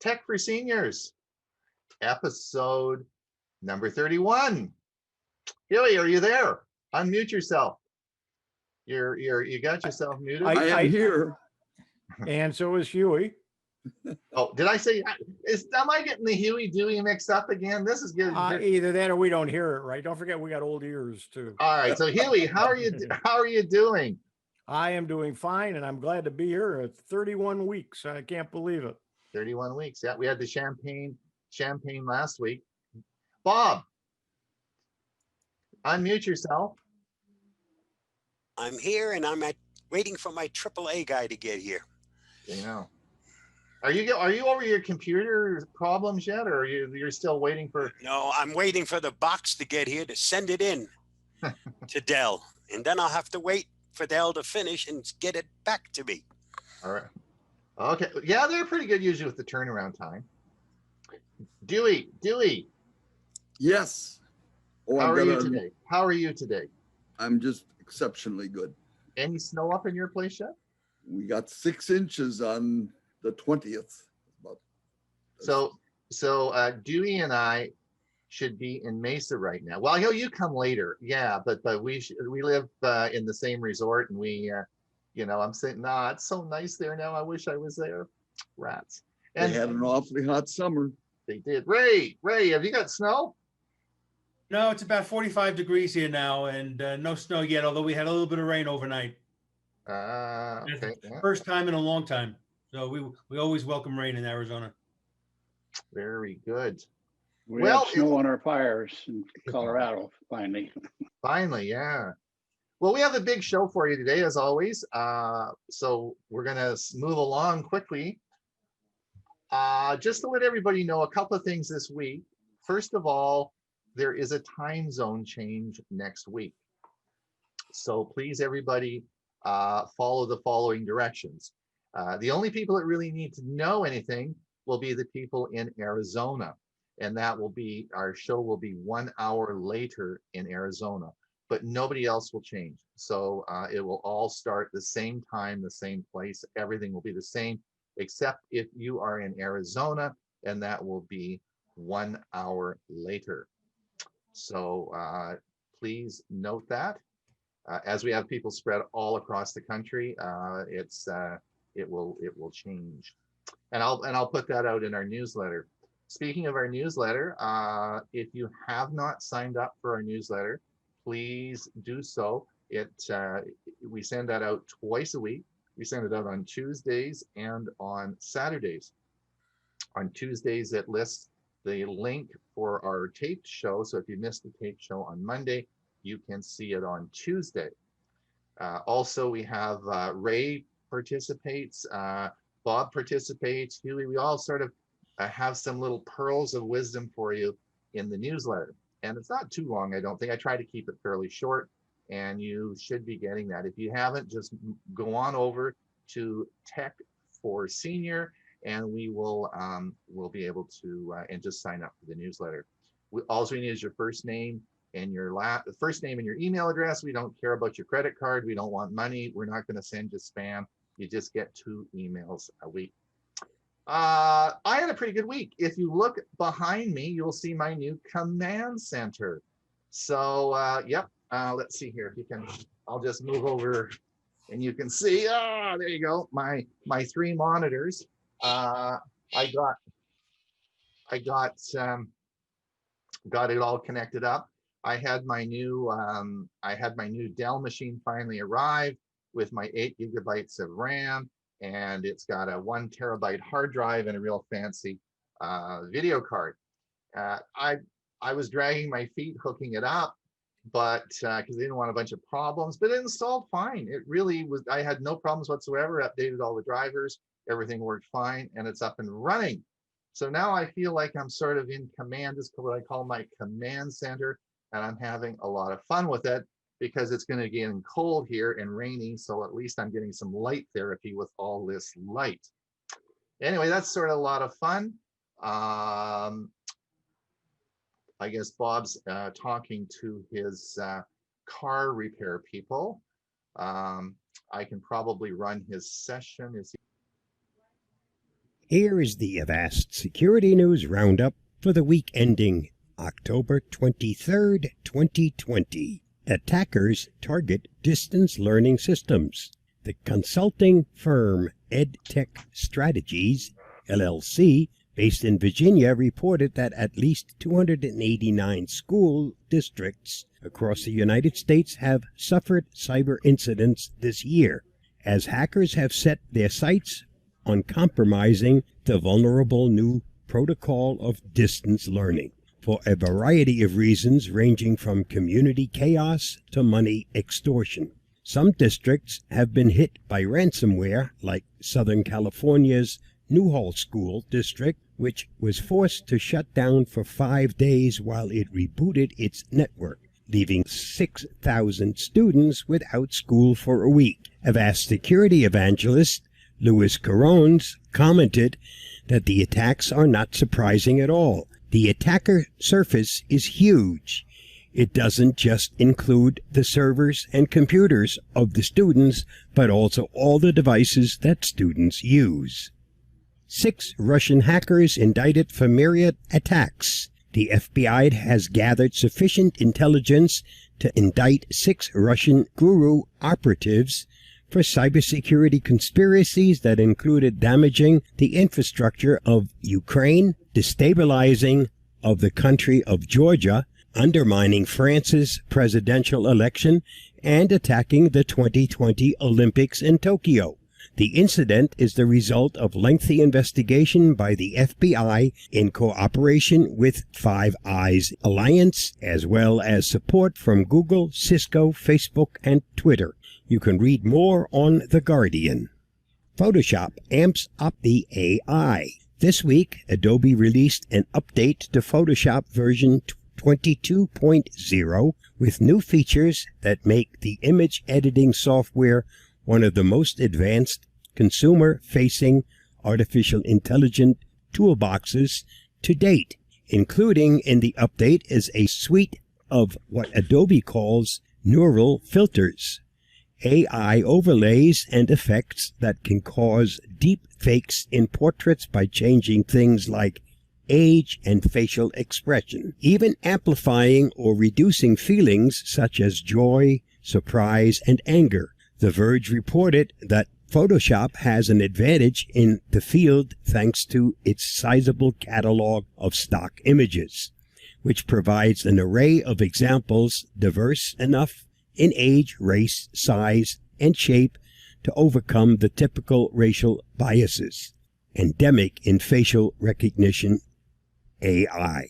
Tech for Seniors, episode number 31. Hewie, are you there? Unmute yourself. You got yourself muted. I am here. And so is Hewie. Oh, did I say? Am I getting the Hewie Dewey mixed up again? This is good. Either that or we don't hear it right. Don't forget we got old ears too. All right. So Hewie, how are you? How are you doing? I am doing fine, and I'm glad to be here. It's 31 weeks. I can't believe it. 31 weeks. Yeah, we had the champagne last week. Bob, unmute yourself. I'm here, and I'm waiting for my AAA guy to get here. You know, are you over your computer problems yet, or you're still waiting for? No, I'm waiting for the box to get here to send it in to Dell, and then I'll have to wait for Dell to finish and get it back to me. All right. Okay. Yeah, they're pretty good usually with the turnaround time. Dewey. Yes. Oh, how are you today? I'm just exceptionally good. Any snow up in your place yet? We got 6 inches on the 20th. So Dewey and I should be in Mesa right now. Well, I know you come later. Yeah, but we live in the same resort, and we I'm saying, it's so nice there now. I wish I was there. Rats. And they had an awfully hot summer. They did. Ray, have you got snow? No, it's about 45 degrees here now, and no snow yet, although we had a little bit of rain overnight. Okay. First time in a long time. So we always welcome rain in Arizona. Very good. We have snow on our fires in Colorado, finally. Finally, yeah. Well, we have a big show for you today, as always. So we're going to move along quickly. Just to let everybody know a couple of things this week. First of all, there is a time zone change next week. So please, everybody, follow the following directions. The only people that really need to know anything will be the people in Arizona. And that will be, our show will be 1 hour later in Arizona, but nobody else will change. So it will all start the same time, the same place. Everything will be the same, except if you are in Arizona, and that will be 1 hour later. So please note that. As we have people spread all across the country, it will change, and I'll put that out in our newsletter. Speaking of our newsletter, if you have not signed up for our newsletter, please do so. We send that out twice a week. We send it out on Tuesdays and on Saturdays. On Tuesdays, it lists the link for our taped show. So if you missed the taped show on Monday, you can see it on Tuesday. Also, we have Ray participates, Bob participates, Hewie. We all sort of have some little pearls of wisdom for you in the newsletter. And it's not too long, I don't think. I try to keep it fairly short, and you should be getting that. If you haven't, just go on over to Tech for Senior, and we'll be able to and just sign up for the newsletter. All we need is your first name and your first name and your email address. We don't care about your credit card. We don't want money. We're not going to send you spam. You just get 2 emails a week. I had a pretty good week. If you look behind me, you'll see my new command center. So yep. Let's see here. If you can, I'll just move over, and you can see. There you go. My 3 monitors. I got it all connected up. I had my new Dell machine finally arrive with my 8 gigabytes of RAM, and it's got a 1 terabyte hard drive and a real fancy video card. I was dragging my feet hooking it up, but because I didn't want a bunch of problems, but it installed fine. It really was. I had no problems whatsoever. Updated all the drivers, everything worked fine, and it's up and running. So now I feel like I'm sort of in command. This is what I call my command center, and I'm having a lot of fun with it because it's going to get cold here and rainy. So at least I'm getting some light therapy with all this light. Anyway, that's sort of a lot of fun. I guess Bob's talking to his car repair people. I can probably run his session. Here is the Avast Security News Roundup for the week ending October 23rd, 2020. Attackers target distance learning systems. The consulting firm EdTech Strategies, LLC, based in Virginia, reported that at least 289 school districts across the United States have suffered cyber incidents this year, as hackers have set their sights on compromising the vulnerable new protocol of distance learning for a variety of reasons ranging from community chaos to money extortion. Some districts have been hit by ransomware, like Southern California's Newhall School District, which was forced to shut down for 5 days while it rebooted its network, leaving 6,000 students without school for a week. Avast security evangelist Louis Carones commented that the attacks are not surprising at all. The attacker surface is huge. It doesn't just include the servers and computers of the students, but also all the devices that students use. 6 Russian hackers indicted for myriad attacks. The FBI has gathered sufficient intelligence to indict 6 Russian guru operatives for cybersecurity conspiracies that included damaging the infrastructure of Ukraine, destabilizing of the country of Georgia, undermining France's presidential election, and attacking the 2020 Olympics in Tokyo. The incident is the result of lengthy investigation by the FBI in cooperation with Five Eyes Alliance, as well as support from Google, Cisco, Facebook, and Twitter. You can read more on The Guardian. Photoshop amps up the AI. This week, Adobe released an update to Photoshop version 22.0 with new features that make the image editing software one of the most advanced consumer-facing artificial intelligence toolboxes to date. Including in the update is a suite of what Adobe calls neural filters, AI overlays and effects that can cause deep fakes in portraits by changing things like age and facial expression, even amplifying or reducing feelings such as joy, surprise, and anger. The Verge reported that Photoshop has an advantage in the field thanks to its sizable catalog of stock images, which provides an array of examples diverse enough in age, race, size, and shape to overcome the typical racial biases endemic in facial recognition AI.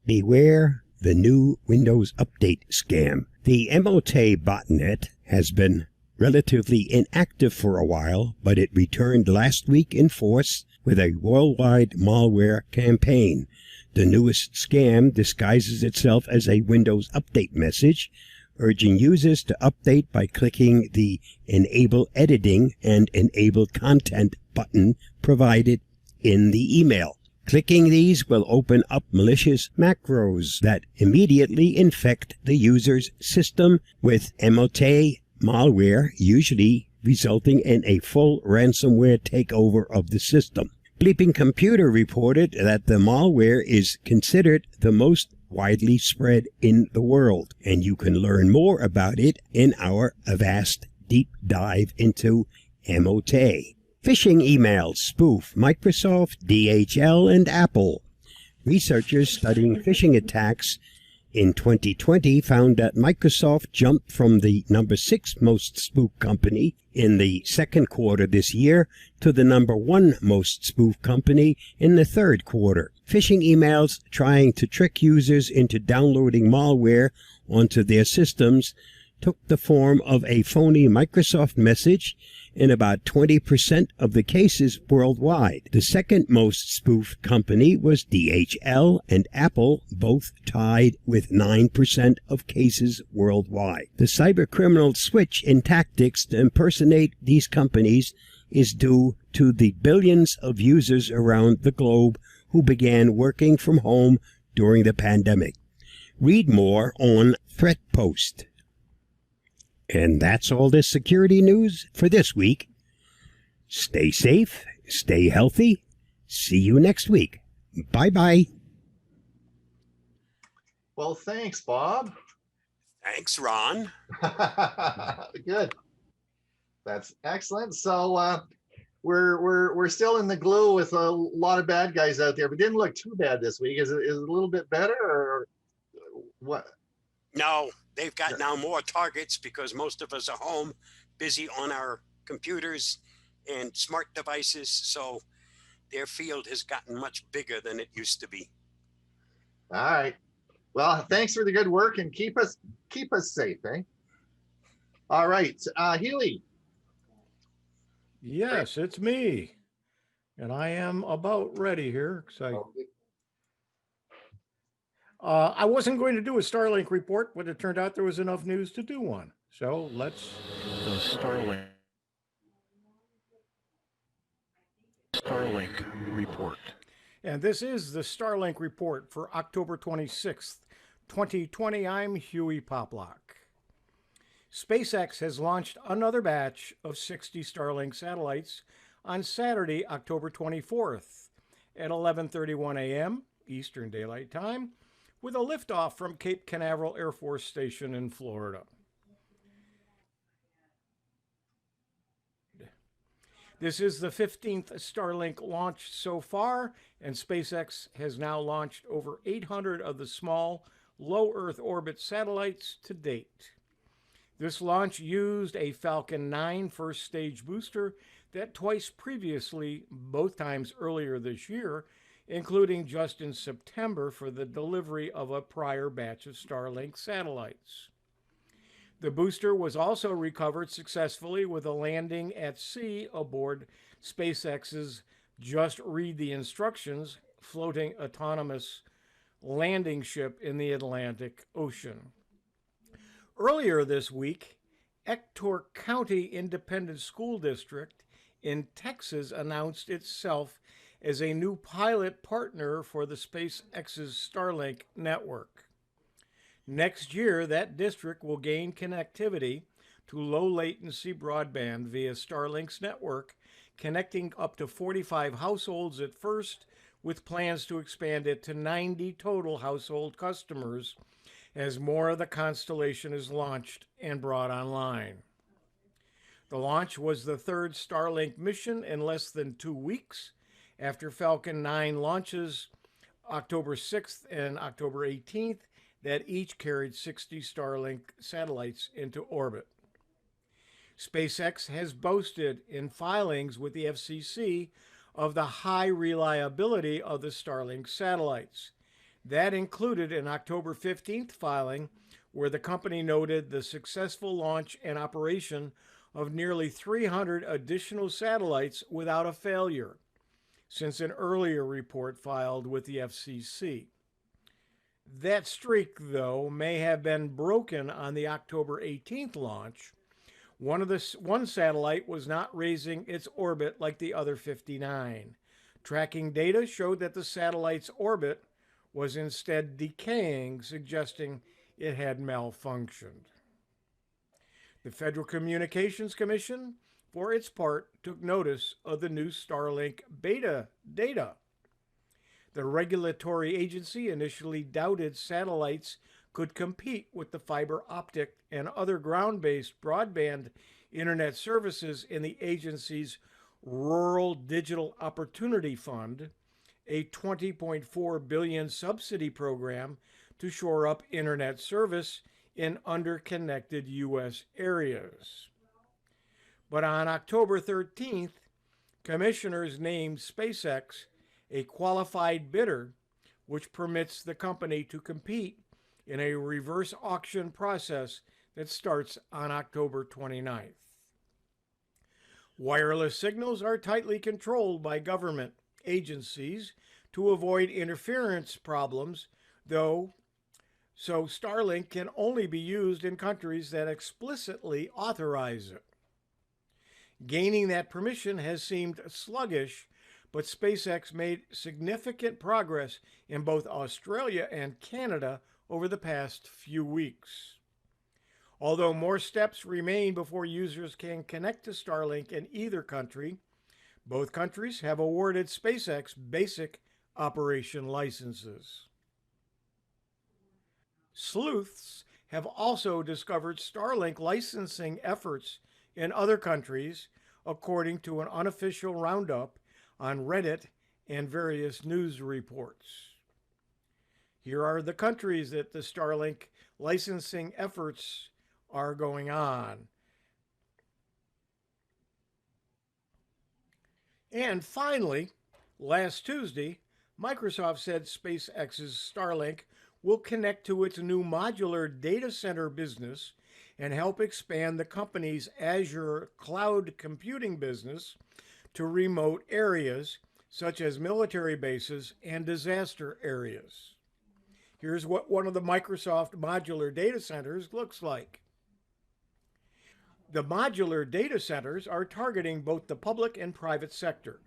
Beware the new Windows Update scam. The MOT botnet has been relatively inactive for a while, but it returned last week in force with a worldwide malware campaign. The newest scam disguises itself as a Windows Update message, urging users to update by clicking the Enable Editing and Enable Content button provided in the email. Clicking these will open up malicious macros that immediately infect the user's system with MOT malware, usually resulting in a full ransomware takeover of the system. Bleeping Computer reported that the malware is considered the most widely spread in the world, and you can learn more about it in our Avast deep dive into MOT. Phishing emails spoof Microsoft, DHL, and Apple. Researchers studying phishing attacks in 2020 found that Microsoft jumped from the number 6 most spoofed company in the second quarter this year to the number 1 most spoofed company in the third quarter. Phishing emails trying to trick users into downloading malware onto their systems took the form of a phony Microsoft message in about 20% of the cases worldwide. The second most spoofed company was DHL, and Apple both tied with 9% of cases worldwide. The cybercriminal switch in tactics to impersonate these companies is due to the billions of users around the globe who began working from home during the pandemic. Read more on ThreatPost. And that's all this security news for this week. Stay safe, stay healthy, See you next week. Bye-bye. Well, thanks, Bob. Thanks, Ron. Good. That's excellent. So we're still in the glue with a lot of bad guys out there, but didn't look too bad this week. Is it a little bit better or what? No, they've got now more targets because most of us are home, busy on our computers and smart devices. So their field has gotten much bigger than it used to be. All right. Well, thanks for the good work and keep us safe, eh? All right, Hewie. Yes, it's me. And I am about ready here. I wasn't going to do a Starlink report, but it turned out there was enough news to do one. So let's. The Starlink Report. And this is the Starlink Report for October 26th, 2020. I'm Hewie Poplock. SpaceX has launched another batch of 60 Starlink satellites on Saturday, October 24th at 11:31 a.m. Eastern Daylight Time, with a liftoff from Cape Canaveral Air Force Station in Florida. This is the 15th Starlink launch so far, and SpaceX has now launched over 800 of the small, low Earth orbit satellites to date. This launch used a Falcon 9 first stage booster that twice previously, both times earlier this year, including just in September for the delivery of a prior batch of Starlink satellites. The booster was also recovered successfully with a landing at sea aboard SpaceX's Just Read the Instructions floating autonomous landing ship in the Atlantic Ocean. Earlier this week, Ector County Independent School District in Texas announced itself as a new pilot partner for the SpaceX's Starlink network. Next year, that district will gain connectivity to low-latency broadband via Starlink's network, connecting up to 45 households at first, with plans to expand it to 90 total household customers as more of the constellation is launched and brought online. The launch was the third Starlink mission in less than 2 weeks, after Falcon 9 launches October 6th and October 18th, that each carried 60 Starlink satellites into orbit. SpaceX has boasted in filings with the FCC of the high reliability of the Starlink satellites. That included an October 15th filing where the company noted the successful launch and operation of nearly 300 additional satellites without a failure, since an earlier report filed with the FCC. That streak, though, may have been broken on the October 18th launch. One satellite was not raising its orbit like the other 59. Tracking data showed that the satellite's orbit was instead decaying, suggesting it had malfunctioned. The Federal Communications Commission, for its part, took notice of the new Starlink beta data. The regulatory agency initially doubted satellites could compete with the fiber optic and other ground-based broadband internet services in the agency's Rural Digital Opportunity Fund, a $20.4 billion subsidy program to shore up internet service in underconnected U.S. areas. But on October 13th, commissioners named SpaceX a qualified bidder, which permits the company to compete in a reverse auction process that starts on October 29th. Wireless signals are tightly controlled by government agencies to avoid interference problems, so Starlink can only be used in countries that explicitly authorize it. Gaining that permission has seemed sluggish, but SpaceX made significant progress in both Australia and Canada over the past few weeks. Although more steps remain before users can connect to Starlink in either country, Both countries have awarded SpaceX basic operation licenses. Sleuths have also discovered Starlink licensing efforts in other countries, according to an unofficial roundup on Reddit and various news reports. Here are the countries that the Starlink licensing efforts are going on. And finally, last Tuesday, Microsoft said SpaceX's Starlink will connect to its new modular data center business and help expand the company's Azure cloud computing business to remote areas such as military bases and disaster areas. Here's what one of the Microsoft modular data centers looks like. The modular data centers are targeting both the public and private sector.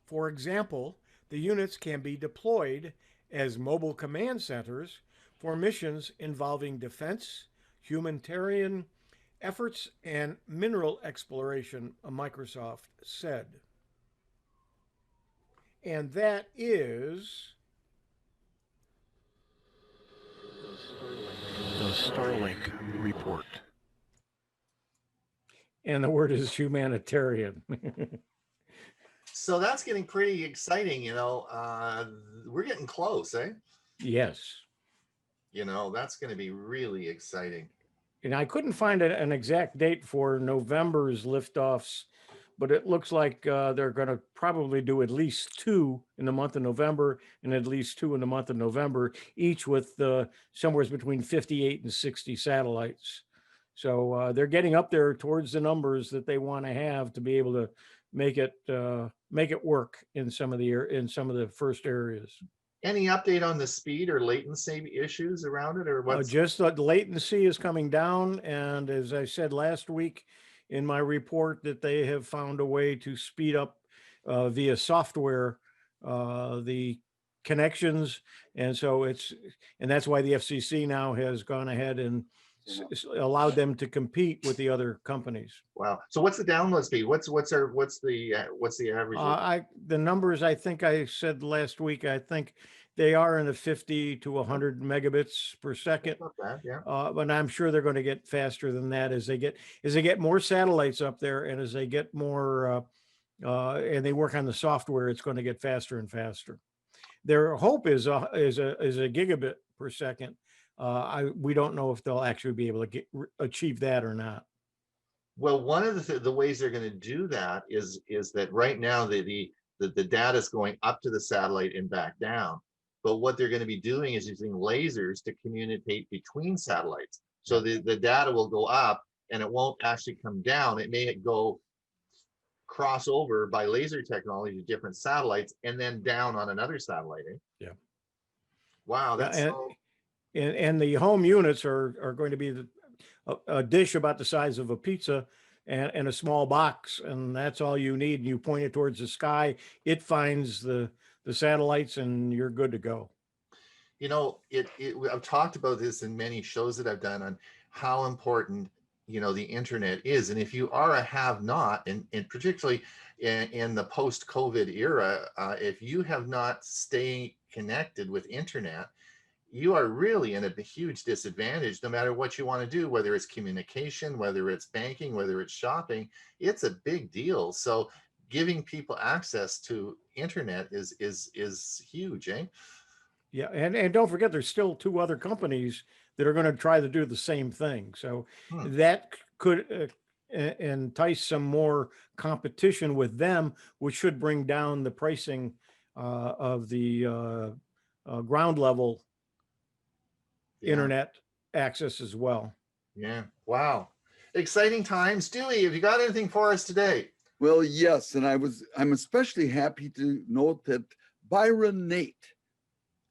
For example, the units can be deployed as mobile command centers for missions involving defense, humanitarian efforts, and mineral exploration, Microsoft said. And that is The Starlink Report. and the word is humanitarian. So that's getting pretty exciting, you know. We're getting close, eh? Yes. You know, that's going to be really exciting. And I couldn't find an exact date for November's liftoffs, but it looks like they're going to probably do at least 2 in the month of November and at least 2 in the month of November, each with somewhere between 58 and 60 satellites. So they're getting up there towards the numbers that they want to have to be able to make it work in some of the first areas. Any update on the speed or latency issues around it, or what? Just that latency is coming down, and as I said last week in my report, that they have found a way to speed up via software the connections, and that's why the FCC now has gone ahead and allowed them to compete with the other companies. Wow. So what's the download speed? What's the average? The numbers I think I said last week, I think they are in the 50 to 100 megabits per second. Not bad, yeah. But I'm sure they're going to get faster than that as they get more satellites up there, and as they get more and they work on the software, it's going to get faster and faster. Their hope is a gigabit per second. We don't know if they'll actually be able to achieve that or not. Well, one of the ways they're going to do that is that right now the data is going up to the satellite and back down. But what they're going to be doing is using lasers to communicate between satellites. So the data will go up and it won't actually come down. It may go cross over by laser technology to different satellites and then down on another satellite. Eh? Yeah. Wow, that's and the home units are going to be a dish about the size of a pizza and a small box, and that's all you need. You point it towards the sky, it finds the satellites, and you're good to go. You know, I've talked about this in many shows that I've done on how important, you know, the internet is. And if you are a have-not, and particularly in the post-COVID era, if you have not stayed connected with internet, you are really in a huge disadvantage no matter what you want to do, whether it's communication, whether it's banking, whether it's shopping. It's a big deal. So giving people access to internet is huge, eh? Yeah, and don't forget, there's still 2 other companies that are going to try to do the same thing. So that could entice some more competition with them, which should bring down the pricing of the ground level internet access as well. Yeah. Wow. Exciting times. Dewey, have you got anything for us today? Well, yes, and I'm especially happy to note that Byron Nate,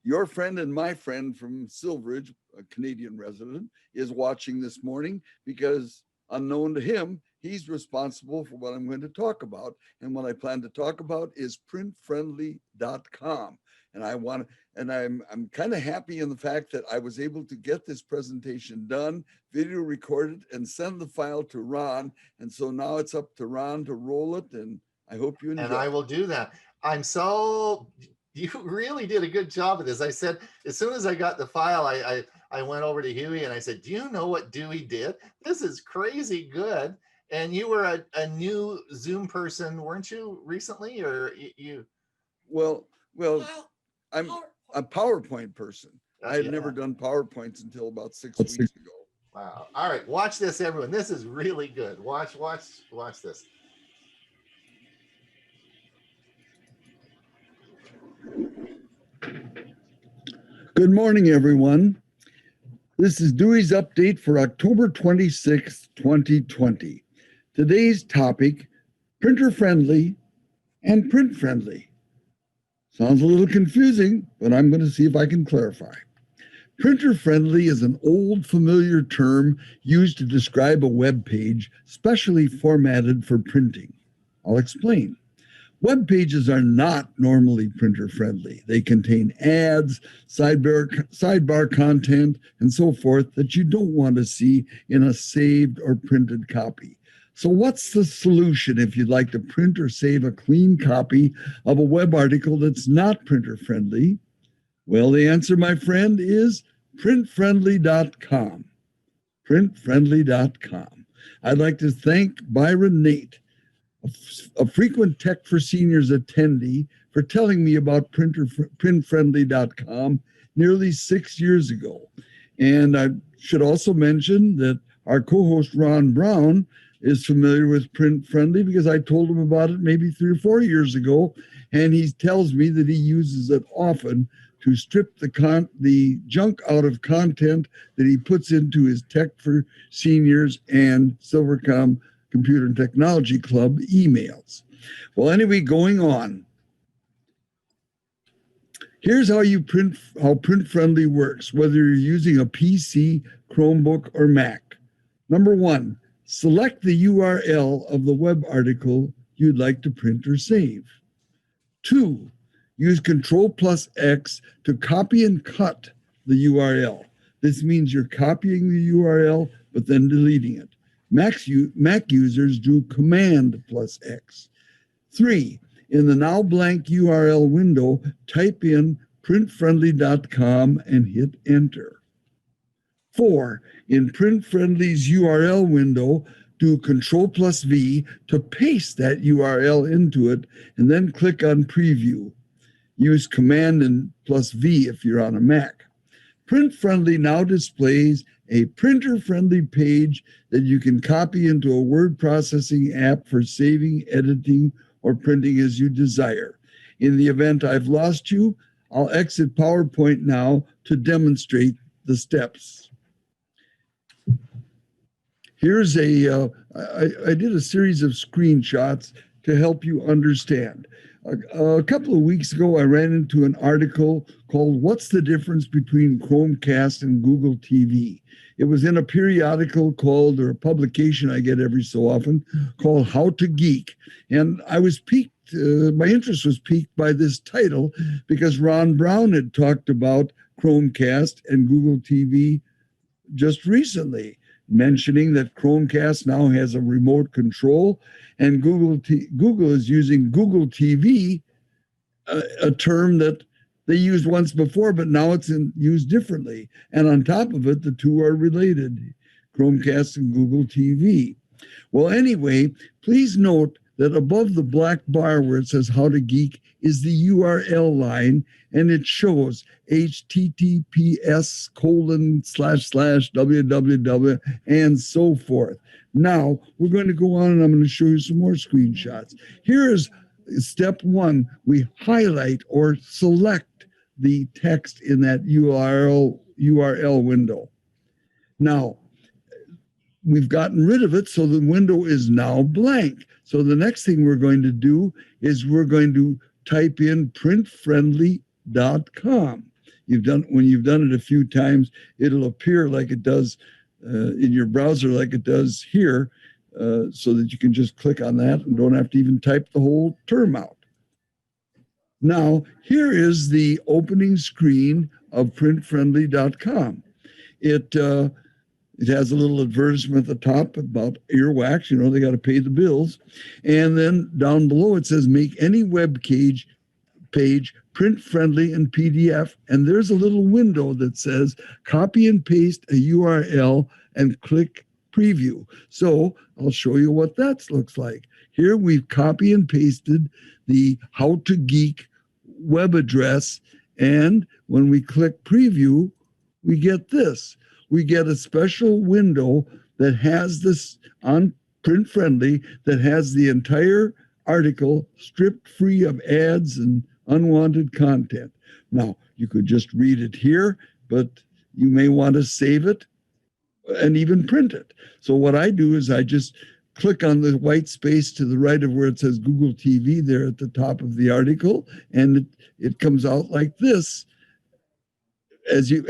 your friend and my friend from Silveridge, a Canadian resident, is watching this morning because, unknown to him, he's responsible for what I'm going to talk about. And what I plan to talk about is printfriendly.com. And I'm kind of happy in the fact that I was able to get this presentation done, video recorded, and send the file to Ron. And so now it's up to Ron to roll it. And I hope you enjoy. And I will do that. You really did a good job of this. I said, as soon as I got the file, I went over to Hewie and I said, do you know what Dewey did? This is crazy good. And you were a new Zoom person, weren't you, recently? Or you? Well, I'm a PowerPoint person. I had Yeah. never done PowerPoints until about 6 weeks ago. Wow. All right, watch this, everyone. This is really good. Watch this. Good morning, everyone. This is Dewey's update for October 26th, 2020. Today's topic, printer friendly and print friendly. Sounds a little confusing, but I'm going to see if I can clarify. Printer friendly is an old familiar term used to describe a web page specially formatted for printing. I'll explain. Web pages are not normally printer friendly. They contain ads, sidebar content, and so forth that you don't want to see in a saved or printed copy. So what's the solution if you'd like to print or save a clean copy of a web article that's not printer friendly? Well, the answer, my friend, is printfriendly.com. Printfriendly.com. I'd like to thank Byron Nate, a frequent Tech for Seniors attendee, for telling me about printfriendly.com nearly 6 years ago. And I should also mention that our co-host Ron Brown is familiar with Print Friendly because I told him about it maybe 3 or 4 years ago, and he tells me that he uses it often to strip the junk out of content that he puts into his Tech for Seniors and Silvercom Computer and Technology Club emails. Well, anyway, going on. Here's how Print Friendly works, whether you're using a PC, Chromebook, or Mac. Number 1, select the URL of the web article you'd like to print or save. 2, use Control+X to copy and cut the URL. This means you're copying the URL, but then deleting it. Mac users do Command+X. 3, in the now blank URL window, type in printfriendly.com and hit enter. 4, in Printfriendly's URL window, do Control+V to paste that URL into it, and then click on Preview. Use Command and +V if you're on a Mac. Print Friendly now displays a printer-friendly page that you can copy into a word processing app for saving, editing, or printing as you desire. In the event I've lost you, I'll exit PowerPoint now to demonstrate the steps. Here's I did a series of screenshots to help you understand. A couple of weeks ago, I ran into an article called "What's the Difference Between Chromecast and Google TV?" It was in a periodical called, or a publication I get every so often, called How to Geek. And I was piqued, my interest was piqued by this title because Ron Brown had talked about Chromecast and Google TV just recently, mentioning that Chromecast now has a remote control, and Google is using Google TV, a term that they used once before, but now it's used differently. And on top of it, the two are related, Chromecast and Google TV. Well, anyway, please note that above the black bar where it says How to Geek is the URL line, and it shows https://www and so forth. Now we're going to go on and I'm going to show you some more screenshots. Here's step 1. We highlight or select the text in that URL window. Now, we've gotten rid of it, so the window is now blank. So the next thing we're going to do is we're going to type in printfriendly.com. When you've done it a few times, it'll appear like it does in your browser, like it does here, so that you can just click on that and don't have to even type the whole term out. Now, here is the opening screen of printfriendly.com. It has a little advertisement at the top about earwax. You know, they got to pay the bills. And then down below it says make any web page print friendly and PDF. And there's a little window that says copy and paste a URL and click preview. So I'll show you what that looks like. Here we've copy and pasted the How to Geek web address. And when we click preview, we get this. We get a special window that has this on print friendly, that has the entire article stripped free of ads and unwanted content. Now, you could just read it here, but you may want to save it and even print it. So what I do is I just click on the white space to the right of where it says Google TV there at the top of the article, and it comes out like this.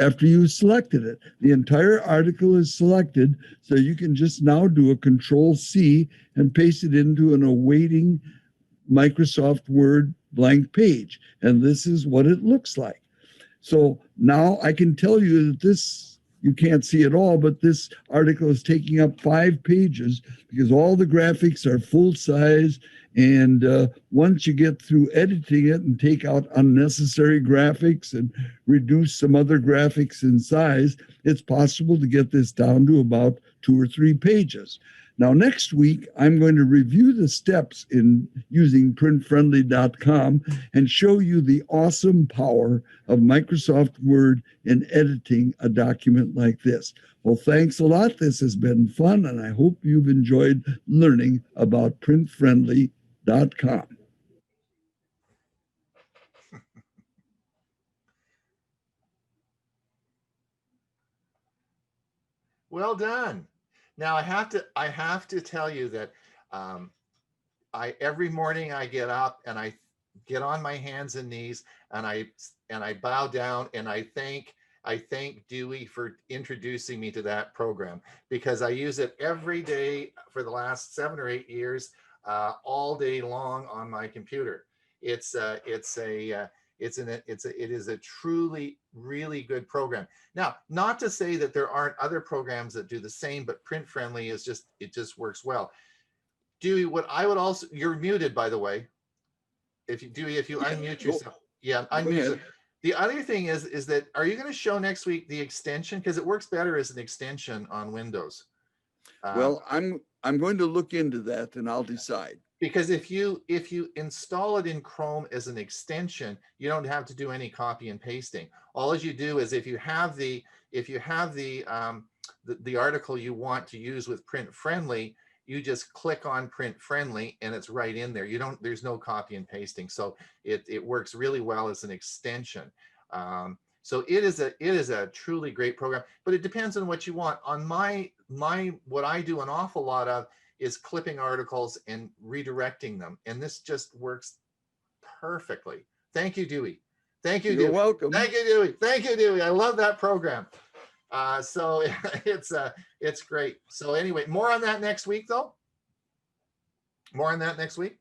After you selected it, the entire article is selected, so you can just now do a Control-C and paste it into an awaiting Microsoft Word blank page. And this is what it looks like. So now I can tell you that this, you can't see it all, but this article is taking up 5 pages because all the graphics are full size. And once you get through editing it and take out unnecessary graphics and reduce some other graphics in size, it's possible to get this down to about 2 or 3 pages. Now, next week, I'm going to review the steps in using printfriendly.com and show you the awesome power of Microsoft Word in editing a document like this. Well, thanks a lot. This has been fun, and I hope you've enjoyed learning about printfriendly.com. Well done. Now I have to tell you that every morning I get up and I get on my hands and knees and I bow down and I thank Dewey for introducing me to that program, because I use it every day for the last 7 or 8 years, all day long on my computer. It is a truly, really good program. Now, not to say that there aren't other programs that do the same, but Print Friendly is it just works well. Dewey, what I would also, you're muted, by the way. If you unmute yourself, yeah, unmute yourself. The other thing is that, are you going to show next week the extension? Because it works better as an extension on Windows. Well, I'm going to look into that and I'll decide. Because if you install it in Chrome as an extension, you don't have to do any copy and pasting. All you do is if you have the article you want to use with Print Friendly, you just click on Print Friendly and it's right in there. There's no copy and pasting. So it works really well as an extension. So it is a truly great program, but it depends on what you want. On what I do an awful lot of is clipping articles and redirecting them. And this just works perfectly. Thank you, Dewey. Thank you, Dewey. You're welcome. Thank you, Dewey. Thank you, Dewey. I love that program. So it's great. So anyway, more on that next week, though. More on that next week.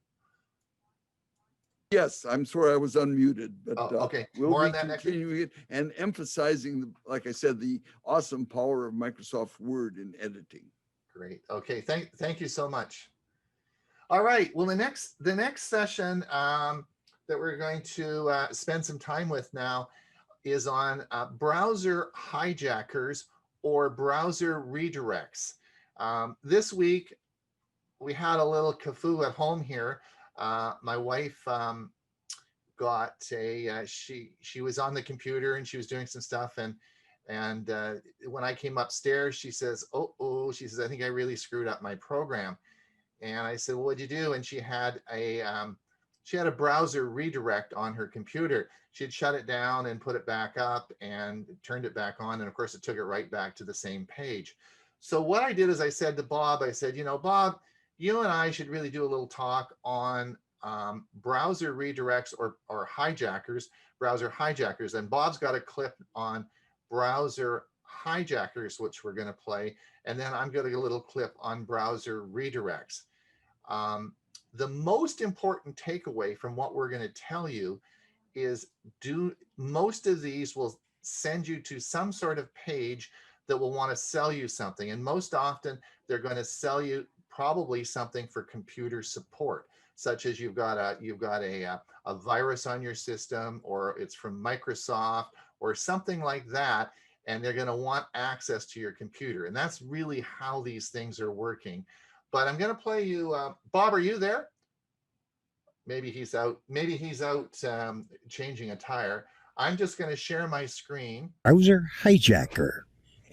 Yes, I'm sorry I was unmuted, but okay. We'll more be on that next week. continuing it and emphasizing, like I said, the awesome power of Microsoft Word in editing. Great. Okay. Thank you so much. All right. Well, the next session that we're going to spend some time with now is on browser hijackers or browser redirects. This week we had a little kerfoo at home here. My wife got she was on the computer and she was doing some stuff, and when I came upstairs, she says, she says, I think I really screwed up my program. And I said, well, what'd you do? And she had a browser redirect on her computer. She had shut it down and put it back up and turned it back on. And of course, it took it right back to the same page. So what I did is I said to Bob, I said, Bob, you and I should really do a little talk on browser redirects or browser hijackers. And Bob's got a clip on browser hijackers, which we're going to play. And then I'm going to get a little clip on browser redirects. The most important takeaway from what we're going to tell you is most of these will send you to some sort of page that will want to sell you something. And most often they're going to sell you probably something for computer support, such as you've got a virus on your system, or it's from Microsoft or something like that. And they're going to want access to your computer. And that's really how these things are working. But I'm going to play you, Bob, are you there? Maybe he's out. Maybe he's out changing a tire. I'm just going to share my screen. Browser Hijacker.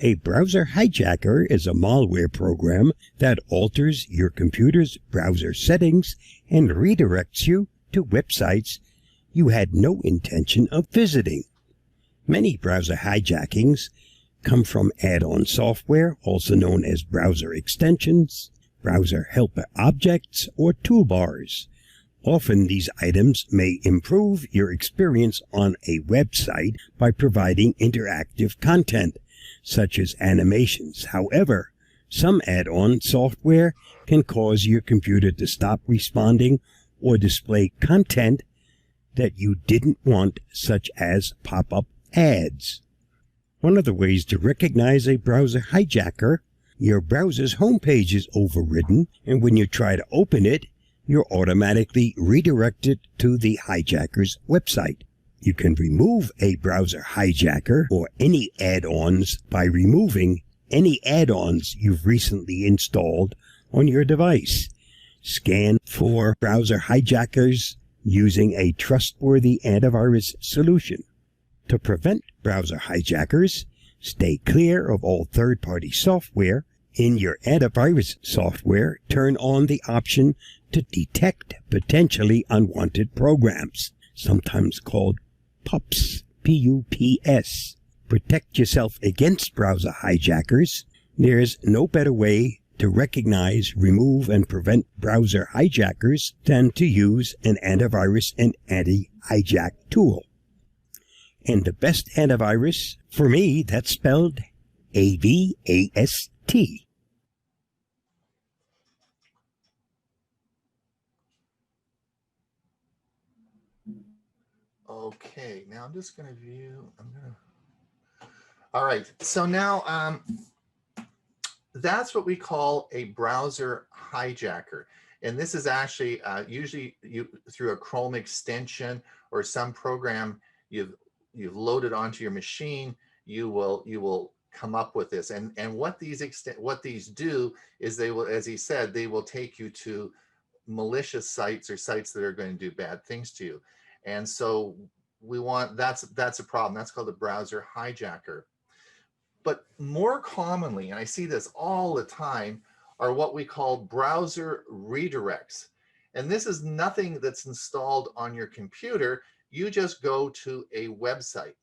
A browser hijacker is a malware program that alters your computer's browser settings and redirects you to websites you had no intention of visiting. Many browser hijackings come from add-on software, also known as browser extensions, browser helper objects, or toolbars. Often these items may improve your experience on a website by providing interactive content, such as animations. However, some add-on software can cause your computer to stop responding or display content that you didn't want, such as pop-up ads. One of the ways to recognize a browser hijacker: your browser's homepage is overridden, and when you try to open it, you're automatically redirected to the hijacker's website. You can remove a browser hijacker or any add-ons by removing any add-ons you've recently installed on your device. Scan for browser hijackers using a trustworthy antivirus solution. To prevent browser hijackers, stay clear of all third-party software. In your antivirus software, turn on the option to detect potentially unwanted programs, sometimes called PUPS, P-U-P-S. Protect yourself against browser hijackers. There's no better way to recognize, remove, and prevent browser hijackers than to use an antivirus and anti-hijack tool. And the best antivirus, for me, that's spelled A-V-A-S-T. Okay, now I'm just going to view. All right, so now that's what we call a browser hijacker. And this is actually usually through a Chrome extension or some program you've loaded onto your machine. You will come up with this. And what these do is they will, as he said, they will take you to malicious sites or sites that are going to do bad things to you. And so that's a problem. That's called a browser hijacker. But more commonly, and I see this all the time, are what we call browser redirects. And this is nothing that's installed on your computer. You just go to a website,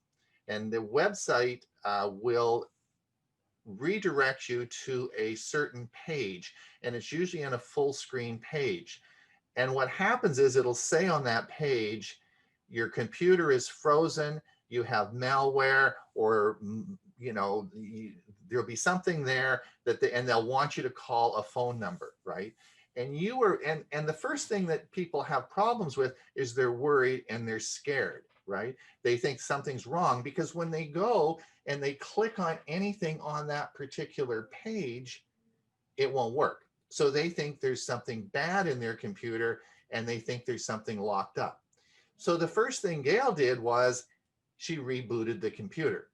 and the website will redirect you to a certain page, and it's usually in a full screen page. And what happens is it'll say on that page, your computer is frozen, you have malware, or there'll be something there and they'll want you to call a phone number, right? And the first thing that people have problems with is they're worried and they're scared, right? They think something's wrong because when they go and they click on anything on that particular page, it won't work. So they think there's something bad in their computer and they think there's something locked up. So the first thing Gail did was she rebooted the computer.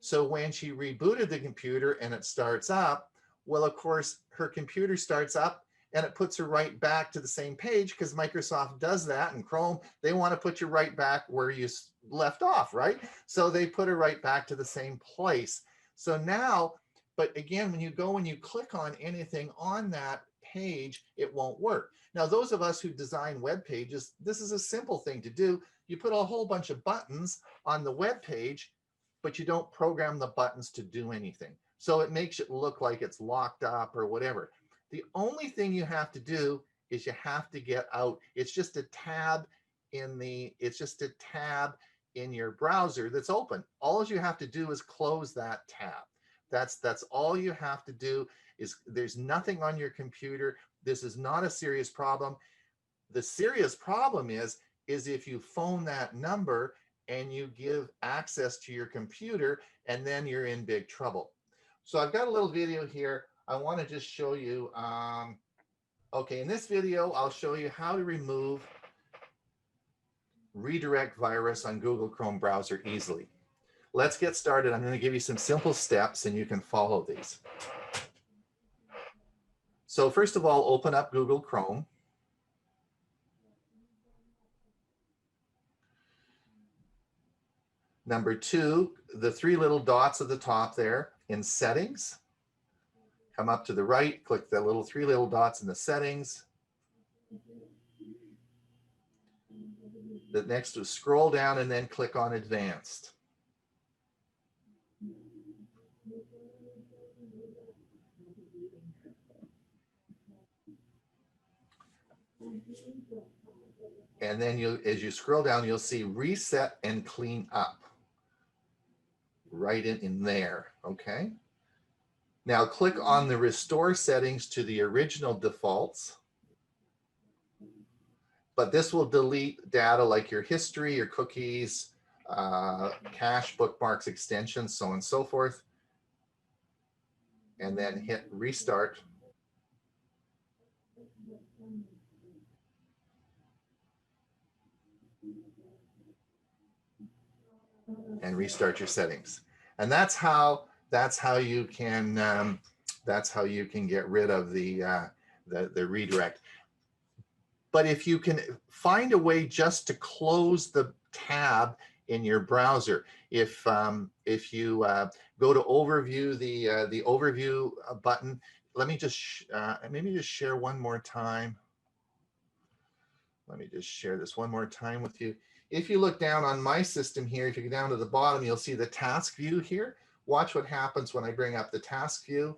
So when she rebooted the computer and it starts up, well, of course, her computer starts up and it puts her right back to the same page, because Microsoft does that, and Chrome, they want to put you right back where you left off, right? So they put her right back to the same place. So now, but again, when you go and you click on anything on that page, it won't work. Now, those of us who design web pages, this is a simple thing to do. You put a whole bunch of buttons on the web page, but you don't program the buttons to do anything. So it makes it look like it's locked up or whatever. The only thing you have to do is you have to get out. It's just a tab in your browser that's open. All you have to do is close that tab. That's all you have to do. There's nothing on your computer. This is not a serious problem. The serious problem is if you phone that number and you give access to your computer, and then you're in big trouble. So I've got a little video here. I want to just show you. Okay, in this video, I'll show you how to remove redirect virus on Google Chrome browser easily. Let's get started. I'm going to give you some simple steps and you can follow these. So first of all, open up Google Chrome. Number two, the three little dots at the top there in settings. Come up to the right, click the little three little dots in the settings. The next is scroll down and then click on advanced. And then as you scroll down, you'll see reset and clean up right in there, okay? Now click on the restore settings to the original defaults. But this will delete data like your history, your cookies, cache, bookmarks, extensions, so on and so forth. And then hit restart. And restart your settings. And that's how you can get rid of the redirect. But if you can find a way just to close the tab in your browser, if you go to overview, the overview button, let me just maybe just share one more time. Let me just share this one more time with you. If you look down on my system here, if you go down to the bottom, you'll see the task view here. Watch what happens when I bring up the task view.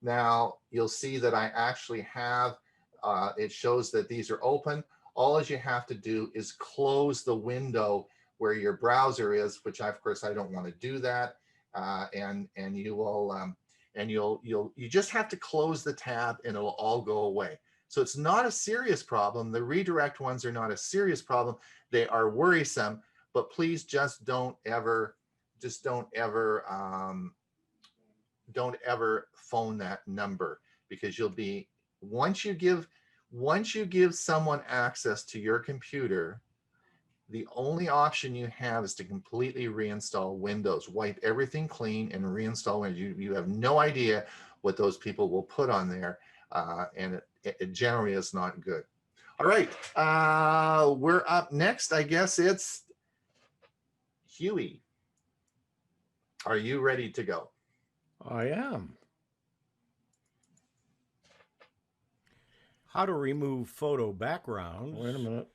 Now you'll see that I actually have, it shows that these are open. All you have to do is close the window where your browser is, which of course I don't want to do that. And you will, you just have to close the tab and it'll all go away. So it's not a serious problem. The redirect ones are not a serious problem. They are worrisome, but please just don't ever phone that number, because you'll be, once you give someone access to your computer, the only option you have is to completely reinstall Windows, wipe everything clean and reinstall Windows. You have no idea what those people will put on there, and it generally is not good. All right, we're up next. I guess it's Hewie. Are you ready to go? I am. How to remove photo backgrounds. Wait a minute.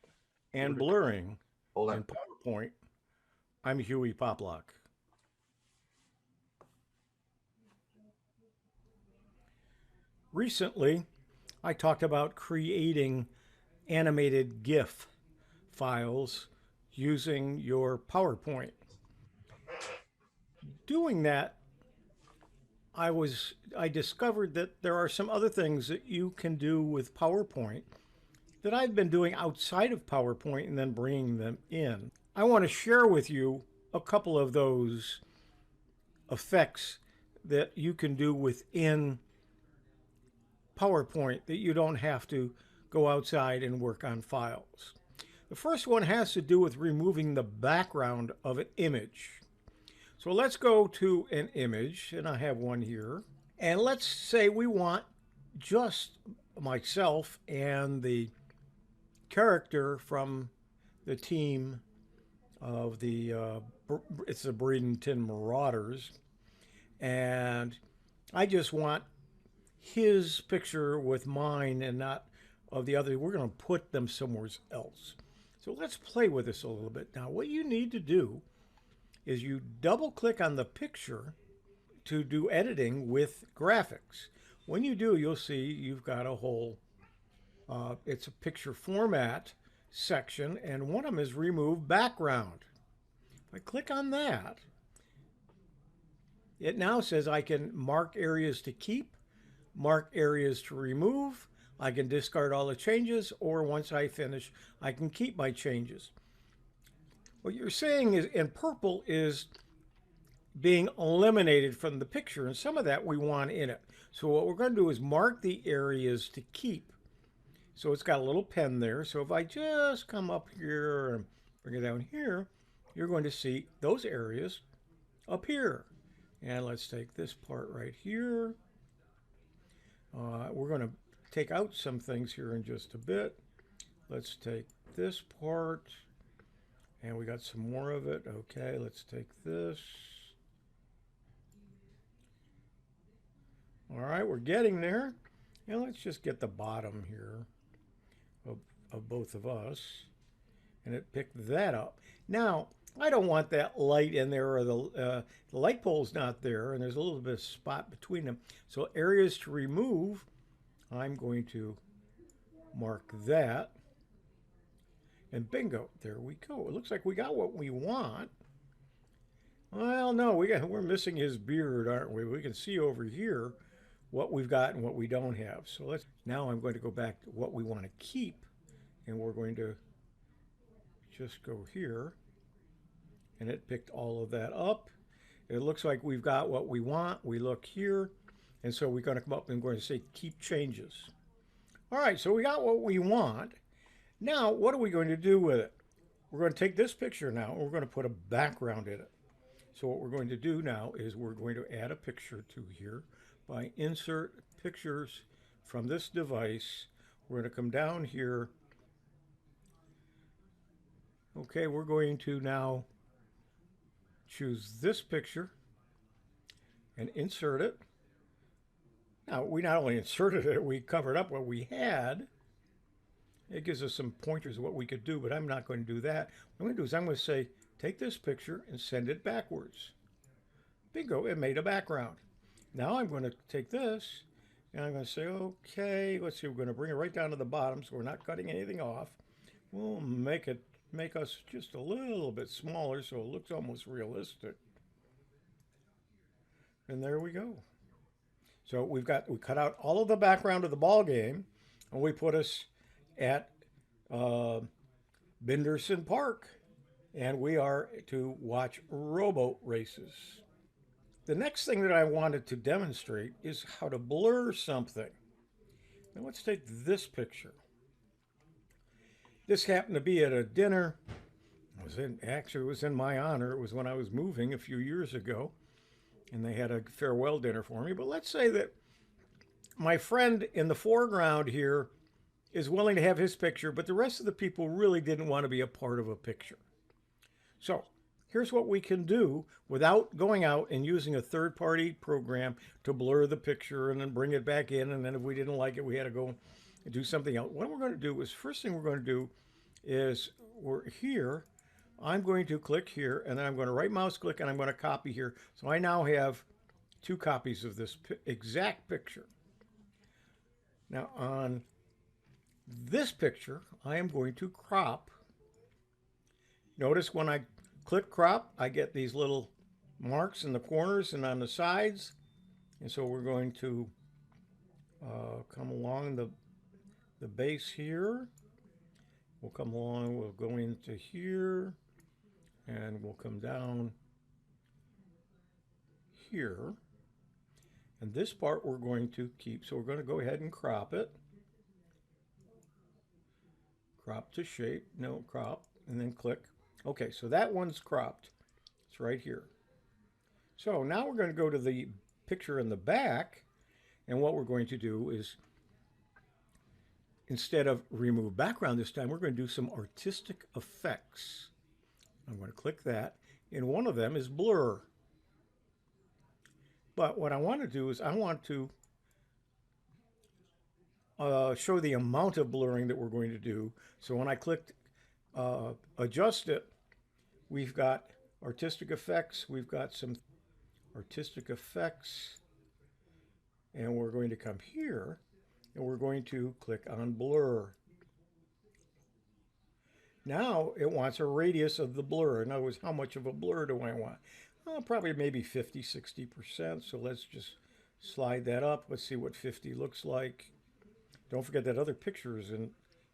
And blurring Hold in on. PowerPoint. I'm Hewie Poplock. Recently, I talked about creating animated GIF files using your PowerPoint. Doing that, I discovered that there are some other things that you can do with PowerPoint that I've been doing outside of PowerPoint and then bringing them in. I want to share with you a couple of those effects that you can do within PowerPoint that you don't have to go outside and work on files. The first one has to do with removing the background of an image. So let's go to an image, and I have one here. And let's say we want just myself and the character from the team of the, it's the Bradenton Marauders. And I just want his picture with mine and not of the other. We're going to put them somewhere else. So let's play with this a little bit. Now, what you need to do is you double click on the picture to do editing with graphics. When you do, you'll see you've got a whole, it's a picture format section, and one of them is remove background. If I click on that, it now says I can mark areas to keep, mark areas to remove. I can discard all the changes, or once I finish, I can keep my changes. What you're saying is in purple is being eliminated from the picture, and some of that we want in it. So what we're going to do is mark the areas to keep. So it's got a little pen there. So if I just come up here and bring it down here, you're going to see those areas up here. And let's take this part right here. We're going to take out some things here in just a bit. Let's take this part, and we got some more of it. Okay, let's take this. All right, we're getting there. And let's just get the bottom here of both of us. And it picked that up. Now, I don't want that light in there, or the light pole's not there, and there's a little bit of spot between them. So areas to remove, I'm going to mark that. And bingo, there we go. It looks like we got what we want. Well, no, we're missing his beard, aren't we? We can see over here what we've got and what we don't have. So now I'm going to go back to what we want to keep, and we're going to just go here, and it picked all of that up. It looks like we've got what we want. We look here, and so we're going to come up and we're going to say keep changes. All right, so we got what we want. Now, what are we going to do with it? We're going to take this picture now, and we're going to put a background in it. So what we're going to do now is we're going to add a picture to here by insert pictures from this device. We're going to come down here. Okay, we're going to now choose this picture and insert it. Now, we not only inserted it, we covered up what we had. It gives us some pointers of what we could do, but I'm not going to do that. What I'm going to do is I'm going to say, take this picture and send it backwards. Bingo, it made a background. Now I'm going to take this and I'm going to say, okay, let's see, we're going to bring it right down to the bottom so we're not cutting anything off. We'll make us just a little bit smaller so it looks almost realistic. And there we go. So we cut out all of the background of the ball game, and we put us at Benderson Park, and we are to watch rowboat races. The next thing that I wanted to demonstrate is how to blur something. Now let's take this picture. This happened to be at a dinner. Actually, it was in my honor. It was when I was moving a few years ago, and they had a farewell dinner for me. But let's say that my friend in the foreground here is willing to have his picture, but the rest of the people really didn't want to be a part of a picture. So here's what we can do without going out and using a third-party program to blur the picture and then bring it back in, and then if we didn't like it, we had to go and do something else. What we're going to do is, first thing we're going to do is, we're here, I'm going to click here, and then I'm going to right mouse click, and I'm going to copy here. So I now have 2 copies of this exact picture. Now on this picture, I am going to crop. Notice when I click crop, I get these little marks in the corners and on the sides. And so we're going to come along the base here. We'll come along, we'll go into here, and we'll come down here. And this part we're going to keep, so we're going to go ahead and crop it. Crop to shape, no, crop, and then click. Okay, so that one's cropped. It's right here. So now we're going to go to the picture in the back, and what we're going to do is, instead of remove background this time, we're going to do some artistic effects. I'm going to click that, and one of them is blur. But what I want to do is I want to show the amount of blurring that we're going to do. So when I clicked adjust it, we've got artistic effects, we've got some artistic effects, and we're going to come here and we're going to click on blur. Now it wants a radius of the blur. In other words, how much of a blur do I want? Well, probably maybe 50, 60%. So let's just slide that up. Let's see what 50 looks like. Don't forget that other picture is in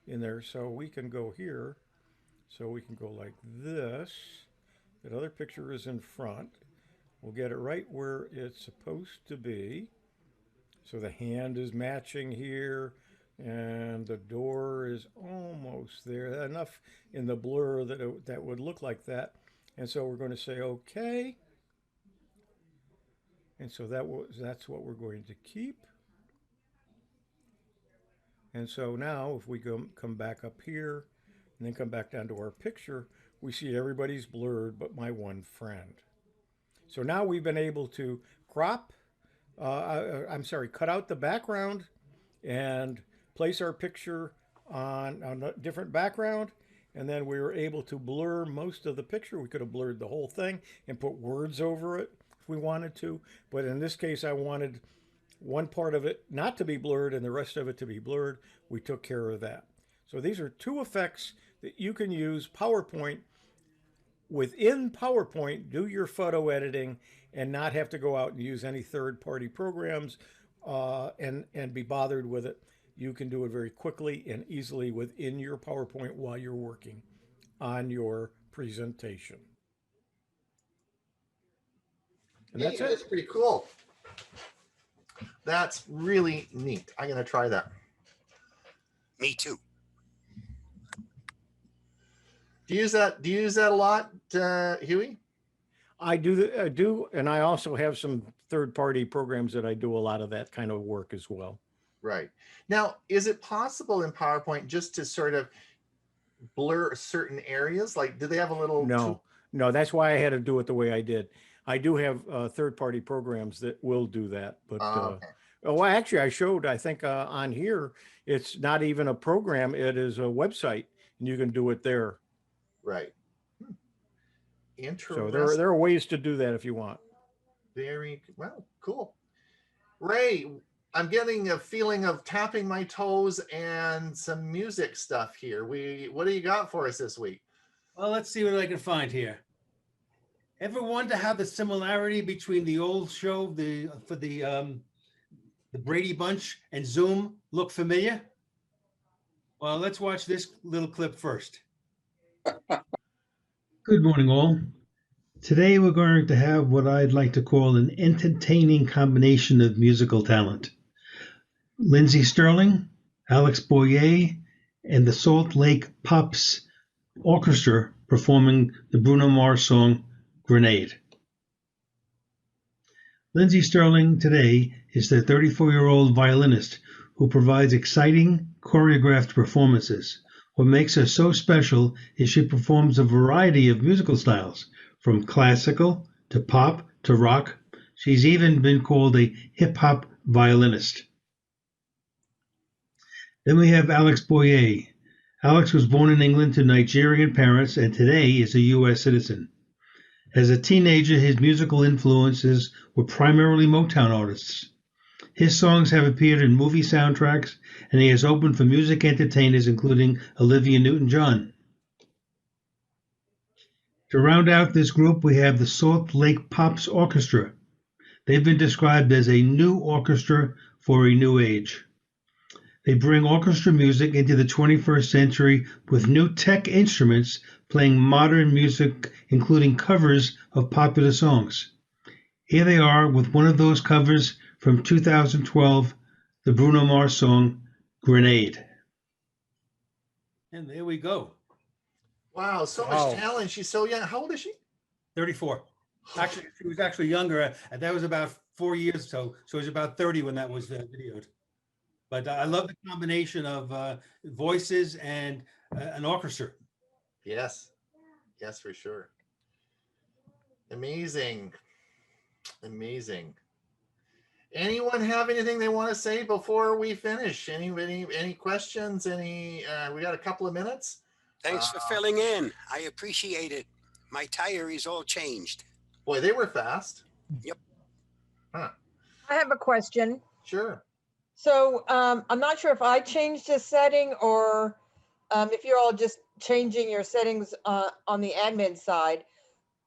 there. So we can go here. So we can go like this. That other picture is in front. We'll get it right where it's supposed to be. So the hand is matching here, and the door is almost there. Enough in the blur that that would look like that. And so we're going to say okay. And so that's what we're going to keep. And so now if we come back up here and then come back down to our picture, we see everybody's blurred but my one friend. So now we've been able to cut out the background and place our picture on a different background. And then we were able to blur most of the picture. We could have blurred the whole thing and put words over it if we wanted to. But in this case, I wanted one part of it not to be blurred and the rest of it to be blurred. We took care of that. So these are two effects that you can use PowerPoint. Within PowerPoint, do your photo editing and not have to go out and use any third-party programs and be bothered with it. You can do it very quickly and easily within your PowerPoint while you're working on your presentation. And Hey, that's that's it. pretty cool. That's really neat. I'm going to try that. Me too. Do you use that a lot, Hewie? I do, and I also have some third-party programs that I do a lot of that kind of work as well. Right. Now, is it possible in PowerPoint just to sort of blur certain areas? Like, do they have a little No, that's why I had to do it the way I did. I do have third-party programs that will do that, but okay. well, actually, I showed. I think on here, it's not even a program; it is a website, and you can do it there. Right. Interesting. So there are ways to do that if you want. Very well, cool. Ray, I'm getting a feeling of tapping my toes and some music stuff here. What do you got for us this week? Well, let's see what I can find here. Ever wonder how the similarity between the old show, the Brady Bunch and Zoom look familiar? Well, let's watch this little clip first. Good morning, all. Today we're going to have what I'd like to call an entertaining combination of musical talent. Lindsey Sterling, Alex Boyer, and the Salt Lake Pops Orchestra performing the Bruno Mars song Grenade. Lindsey Sterling today is the 34-year-old violinist who provides exciting choreographed performances. What makes her so special is she performs a variety of musical styles, from classical to pop to rock. She's even been called a hip-hop violinist. Then we have Alex Boyer. Alex was born in England to Nigerian parents and today is a U.S. citizen. As a teenager, his musical influences were primarily Motown artists. His songs have appeared in movie soundtracks, and he has opened for music entertainers including Olivia Newton-John. To round out this group, we have the Salt Lake Pops Orchestra. They've been described as a new orchestra for a new age. They bring orchestra music into the 21st century with new tech instruments playing modern music, including covers of popular songs. Here they are with one of those covers from 2012, the Bruno Mars song, Grenade. And there we go. Wow, so much talent. She's so young. How old is she? 34. Actually, she was actually younger. That was about 4 years so. So she was about 30 when that was videoed. But I love the combination of voices and an orchestra. Yes. Yes, for sure. Amazing. Amazing. Anyone have anything they want to say before we finish? Any questions? We got a couple of minutes. Thanks for filling in. I appreciate it. My tire is all changed. Boy, they were fast. Yep. Huh. I have a question. Sure. So I'm not sure if I changed a setting or if you're all just changing your settings on the admin side.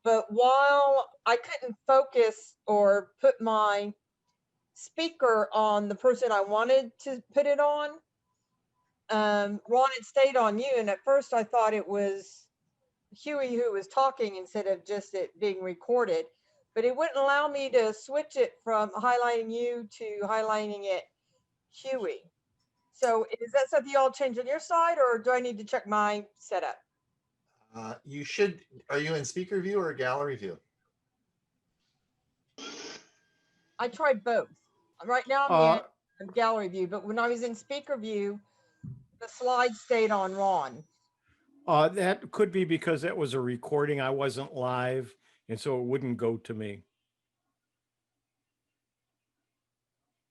But while I couldn't focus or put my speaker on the person I wanted to put it on, Ron, it stayed on you. And at first I thought it was Hewie who was talking instead of just it being recorded. but it wouldn't allow me to switch it from highlighting you to highlighting it Hewie. So is that something y'all change on your side, or do I need to check my setup? You should, are you in speaker view or gallery view? I tried both. Right now I'm in gallery view, but when I was in speaker view, the slide stayed on Ron. That could be because that was a recording. I wasn't live, and so it wouldn't go to me.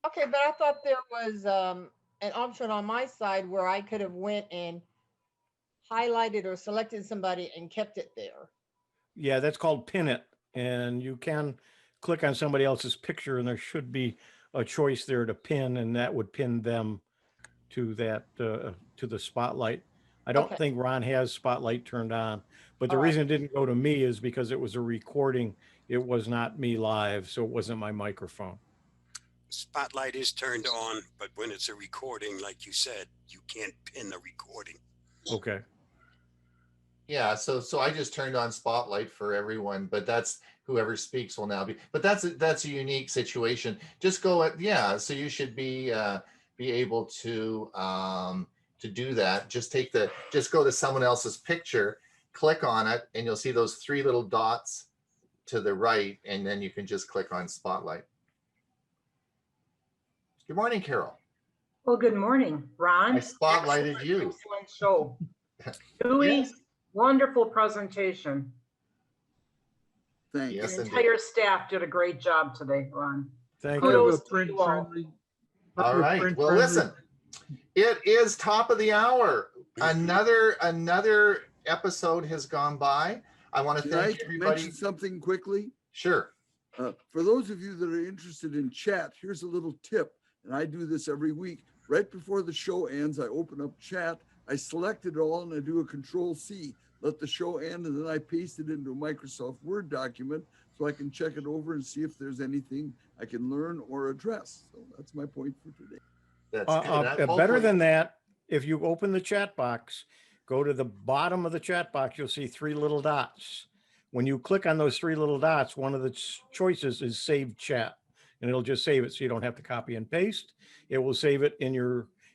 Okay, but I thought there was an option on my side where I could have went and highlighted or selected somebody and kept it there. Yeah, that's called pin it. And you can click on somebody else's picture, and there should be a choice there to pin, and that would pin them to that to the spotlight. I don't Okay. think Ron has spotlight turned on, but the All right. reason it didn't go to me is because it was a recording. It was not me live, so it wasn't my microphone. Spotlight is turned on, but when it's a recording, like you said, you can't pin the recording. Okay. Yeah, so I just turned on spotlight for everyone, but that's whoever speaks will now be. But that's a unique situation. Just go at, yeah. So you should be able to do that. Just go to someone else's picture, click on it, and you'll see those three little dots to the right, and then you can just click on spotlight. Good morning, Carol. Well, good morning, Ron. I spotlighted you. Excellent show. Dewey, Yes. wonderful presentation. Thanks. Yes, The indeed. entire staff did a great job today, Ron. Thank Part you. of a Kudos to print you all. friendly. All right. Well, listen, it is top of the hour. Another episode has gone by. I want to Can I thank everybody. mention something quickly? Sure. For those of you that are interested in chat, here's a little tip, and I do this every week. Right before the show ends, I open up chat, I select it all, and I do a Control-C, let the show end, and then I paste it into a Microsoft Word document so I can check it over and see if there's anything I can learn or address. So that's my point for today. That's good. Better Hopefully- than that, if you open the chat box, go to the bottom of the chat box, you'll see three little dots. When you click on those three little dots, one of the choices is save chat, and it'll just save it so you don't have to copy and paste. It will save it in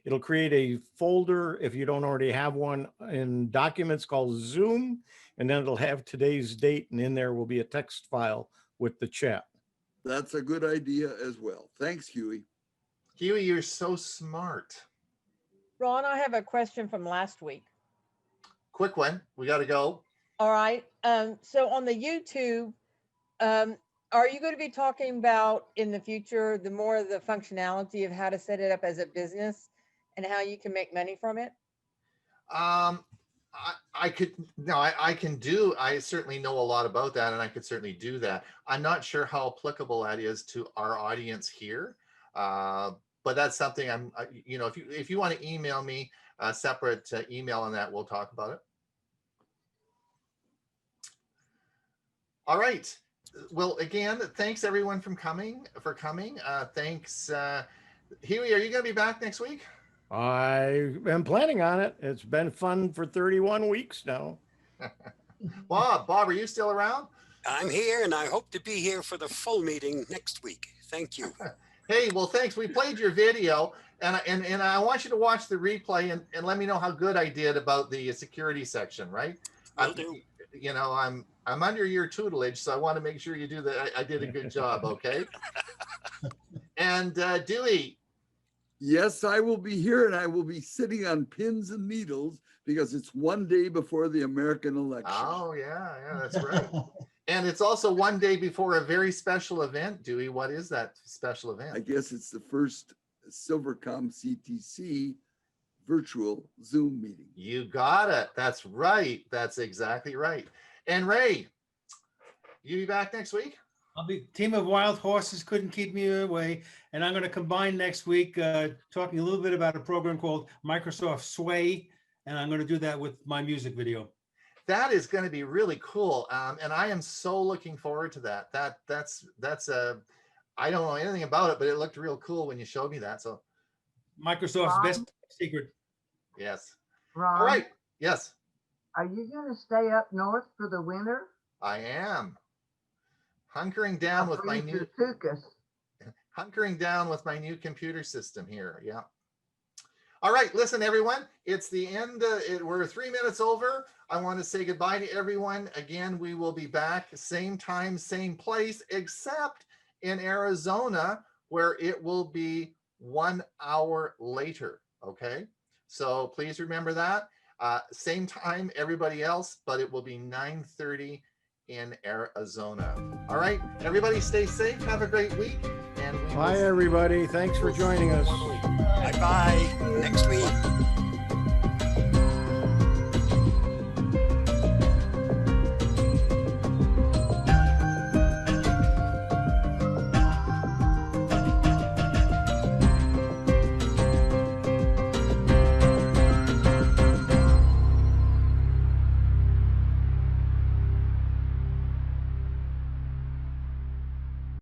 it'll create a folder if you don't already have one in documents called Zoom, and then it'll have today's date, and in there will be a text file with the chat. That's a good idea as well. Thanks, Huey. Huey, you're so smart. Ron, I have a question from last week. Quick one. We got to go. All right. So on the YouTube, are you going to be talking about in the future the more of the functionality of how to set it up as a business and how you can make money from it? I certainly know a lot about that, and I could certainly do that. I'm not sure how applicable that is to our audience here, but that's something if you want to email me a separate email on that, we'll talk about it. All right. Well, again, thanks everyone for coming. Thanks. Hewie, are you going to be back next week? I am planning on it. It's been fun for 31 weeks now. Bob, are you still around? I'm here, and I hope to be here for the full meeting next week. Thank you. Hey, well, thanks. We played your video, and I want you to watch the replay and let me know how good I did about the security section, right? Will do. I'm under your tutelage, so I want to make sure you do that. I did a good job, okay? And Dewey. Yes, I will be here, and I will be sitting on pins and needles because it's one day before the American election. Oh, yeah, that's right. And it's also one day before a very special event, Dewey. What is that special event? I guess it's the first Silvercom CTC virtual Zoom meeting. You got it. That's right. That's exactly right. And Ray, you be back next week? I'll be Team of Wild Horses couldn't keep me away, and I'm going to combine next week talking a little bit about a program called Microsoft Sway, and I'm going to do that with my music video. That is going to be really cool, and I am so looking forward to that. That's I don't know anything about it, but it looked real cool when you showed me that. So Microsoft's best secret. Yes. Ron, all right. Yes. Are you going to stay up north for the winter? I am. Hunkering down with my new hunkering down with my new computer system here. Yeah. All right, listen, everyone. It's the end. We're 3 minutes over. I want to say goodbye to everyone. Again, we will be back same time, same place, except in Arizona, where it will be 1 hour later. Okay, so please remember that. Same time, everybody else, but it will be 9:30 in Arizona. All right, everybody stay safe. Have a great week. And Bye, everybody. Thanks for joining us. Bye-bye. Next